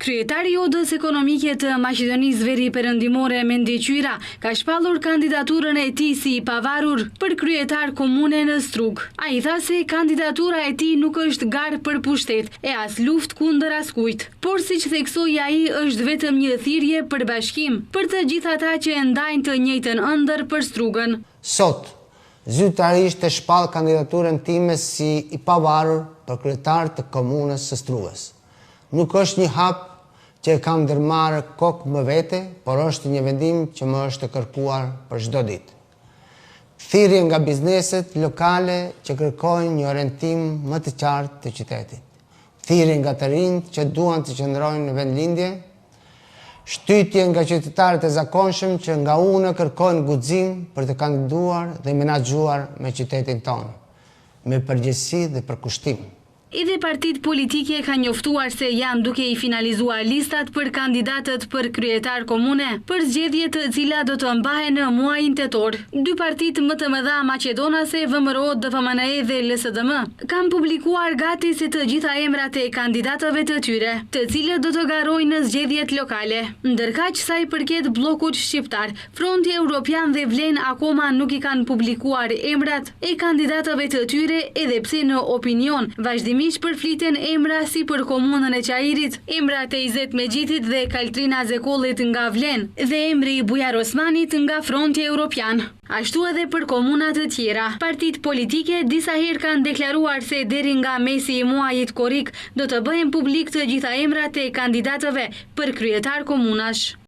Kryetari i Odës Ekonomike të Maqedonisë Veri Perëndimore Mendi Qyra ka shpallur kandidaturën e tij si i pavarur për kryetar komune në Strug. Ai tha se kandidatura e tij nuk është garë për pushtet e as luftë kundër askujt, por siç theksoi ai është vetëm një thirrje për bashkim për të gjithë ata që e ndajnë të njëjtën ëndër për Strugën. Sot, zyrtarisht e shpall kandidaturën time si i pavarur për kryetar të komunës së Strugës. Nuk është një hap që e kam ndërmarrë kokë më vete, por është një vendim që më është kërkuar për çdo ditë. Thirrje nga bizneset lokale që kërkojnë një orientim më të qartë të qytetit. Thirrje nga të rinjt që duan të qëndrojnë në vendlindje. Shtytje nga qytetarët e zakonshëm që nga unë kërkojnë guxim për të kandiduar dhe menaxhuar me qytetin tonë, me përgjegjësi dhe përkushtim. Edhe partitë politike ka njoftuar se janë duke i finalizuar listat për kandidatët për kryetar komune, për zgjedhje të cilat do të mbahen në muajin tetor. Dy partitë më të mëdha maqedonase, VMRO, DFMNE dhe LSDM, kanë publikuar gati se të gjitha emrat e kandidatëve të tyre, të cilët do të garojnë në zgjedhjet lokale. Ndërkaq sa i përket bllokut shqiptar, Fronti Evropian dhe Vlen akoma nuk i kanë publikuar emrat e kandidatëve të tyre, edhe pse në opinion vazhdimisht përfliten emra si për komunën e Qairit, emrat e Izet Megjitit dhe Kaltrina Zekollit nga Vlen dhe emri i Bujar Osmanit nga Fronti Evropian. Ashtu edhe për komunat të tjera. Partitë politike disa herë kanë deklaruar se deri nga mesi i muajit korrik do të bëhen publik të gjitha emrat e kandidatëve për kryetar komunash.